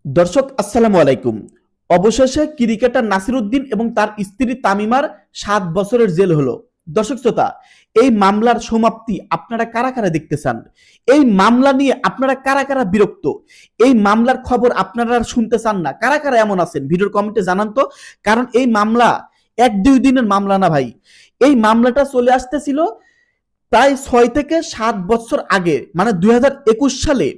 দর্শক আসসালামু আলাইকুম। অবশেষে ক্রিকেটার নাসির উদ্দিন এবং তার স্ত্রী তামিমার 7 বছরের জেল হলো। দর্শক শ্রোতা, এই মামলার সমাপ্তি আপনারা কারা কারা দেখতে চান? এই মামলা নিয়ে আপনারা কারা কারা বিরক্ত? এই মামলার খবর আপনারা আর শুনতে চান না? কারা কারা এমন আছেন ভিডিওর কমেন্টে জানান তো। কারণ এই মামলা 1-2 দিনের মামলা না ভাই। এই মামলাটা চলে আসতেছিল প্রায় 6 থেকে 7 বছর আগে, মানে 2021 সালে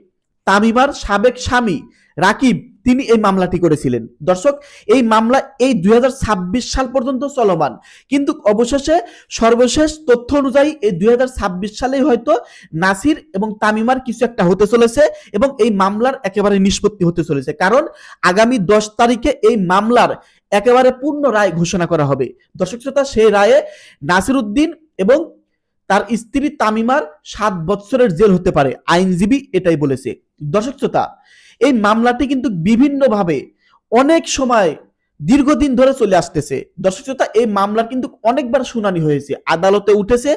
তামিমার সাবেক স্বামী রাকিব তিনি এই মামলাটি করেছিলেন। দর্শক, এই মামলা এই 2026 সাল পর্যন্ত চলমান, কিন্তু অবশেষে সর্বশেষ তথ্য অনুযায়ী এই 2026 সালেই হয়তো নাসির এবং তামিমার কিছু একটা হতে চলেছে এবং এই মামলার একেবারে নিষ্পত্তি হতে চলেছে। কারণ আগামী 10 তারিখে এই মামলার একেবারে পূর্ণ রায় ঘোষণা করা হবে। দর্শক শ্রোতা, সেই রায়ে নাসির উদ্দিন এবং তার স্ত্রী তামিমার 7 বছরের জেল হতে পারে, আইনজীবী এটাই বলেছে। দর্শক শ্রোতা, এই মামলাটি কিন্তু বিভিন্নভাবে অনেক সময় দীর্ঘদিন ধরে চলে আসতেছে। দর্শক শ্রোতা, এই মামলার কিন্তু অনেকবার শুনানি হয়েছে, আদালতে উঠেছে,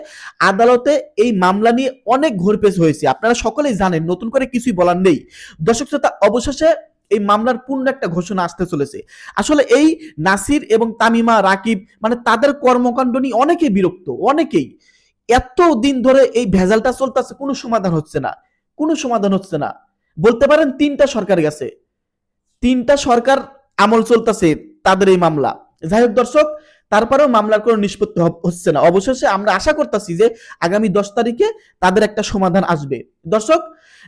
আদালতে এই মামলা নিয়ে অনেক ঘোরপেচ হয়েছে। আপনারা সকলেই জানেন, নতুন করে কিছুই বলার নেই। দর্শক শ্রোতা, অবশেষে এই মামলার পূর্ণ একটা ঘোষণা আসতে চলেছে। আসলে এই নাসির এবং তামিমা রাকিব, মানে তাদের কর্মকাণ্ড নিয়ে অনেকেই বিরক্ত, অনেকেই। এত দিন ধরে এই ভেজালটা চলতেছে, কোনো সমাধান হচ্ছে না, কোনো সমাধান হচ্ছে না। বলতে পারেন 3টা সরকার গেছে, 3টা সরকার আমল চলতেছে তাদের এই মামলা। যাই হোক দর্শক, তারপরেও মামলার কোনো নিষ্পত্তি হচ্ছে না। অবশেষে আমরা আশা করতেছি যে আগামী 10 তারিখে তাদের একটা সমাধান আসবে। দর্শক,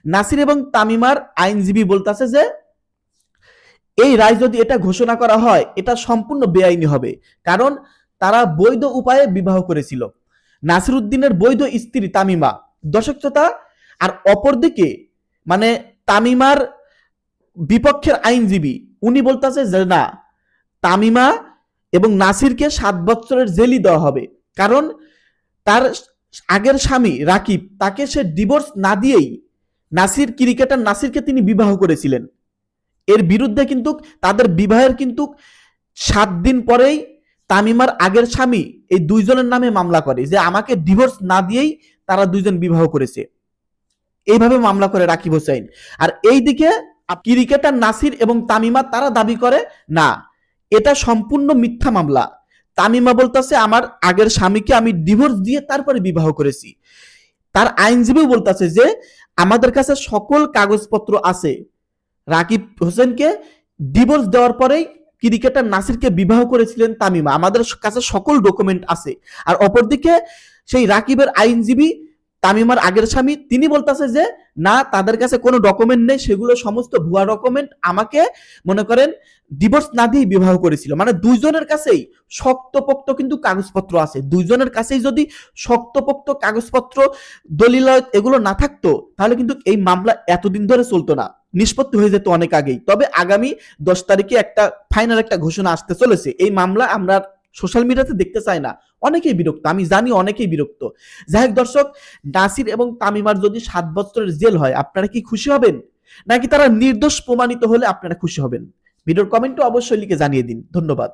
নাসির এবং তামিমার আইনজীবী বলতেছে যে এই রায় যদি এটা ঘোষণা করা হয়, এটা সম্পূর্ণ বেআইনি হবে। কারণ তারা বৈধ উপায়ে বিবাহ করেছিল, নাসির উদ্দিনের বৈধ স্ত্রী তামিমা। দর্শক শ্রোতা, আর অপরদিকে মানে তামিমার বিপক্ষের আইনজীবী উনি বলতেছে যে না, তামিমা এবং নাসিরকে 7 বছরের জেলই দেওয়া হবে। কারণ তার আগের স্বামী রাকিব, তাকে সে ডিভোর্স না দিয়েই ক্রিকেটার নাসিরকে তিনি বিবাহ করেছিলেন। এর বিরুদ্ধে কিন্তু তাদের বিবাহের কিন্তু 7 দিন পরেই তামিমার আগের স্বামী এই দুইজনের নামে মামলা করে যে আমাকে ডিভোর্স না দিয়েই তারা দুইজন বিবাহ করেছে। এইভাবে মামলা করে রাকিব হোসেন। আর এইদিকে ক্রিকেটার নাসির এবং তামিমা তারা দাবি করে না, এটা সম্পূর্ণ মিথ্যা মামলা। তামিমা বলতেছে আমার আগের স্বামীকে আমি ডিভোর্স দিয়ে তারপরে বিবাহ করেছি। তার আইনজীবী বলতেছে যে আমাদের কাছে সকল কাগজপত্র আছে, রাকিব হোসেনকে ডিভোর্স দেওয়ার পরেই ক্রিকেটার নাসিরকে বিবাহ করেছিলেন তামিমা, আমাদের কাছে সকল ডকুমেন্ট আছে। আর অপরদিকে সেই রাকিবের আইনজীবী তামিমার আগের স্বামী তিনি বলতেছে যে না, তাদের কাছে কোনো ডকুমেন্ট নেই, সেগুলো সমস্ত ভুয়া ডকুমেন্ট, আমাকে মনে করেন ডিভোর্স না দিয়ে বিবাহ করেছিল। মানে দুইজনের কাছেই শক্তপোক্ত কিন্তু কাগজপত্র আছে। দুইজনের কাছেই যদি শক্তপোক্ত কাগজপত্র, দলিল এগুলো না থাকতো, তাহলে কিন্তু এই মামলা এতদিন ধরে চলতো না, নিষ্পত্তি হয়ে যেত অনেক আগেই। তবে আগামী 10 তারিখে একটা ফাইনাল একটা ঘোষণা আসতে চলেছে। এই মামলা আমরা সোশ্যাল মিডিয়াতে দেখতে চাই না, অনেকেই বিরক্ত, আমি জানি অনেকেই বিরক্ত। যাই হোক দর্শক, নাসির এবং তামিমার যদি 7 বছরের জেল হয়, আপনারা কি খুশি হবেন, নাকি তারা নির্দোষ প্রমাণিত হলে আপনারা খুশি হবেন? ভিডিওর কমেন্টে অবশ্যই লিখে জানিয়ে দিন। ধন্যবাদ।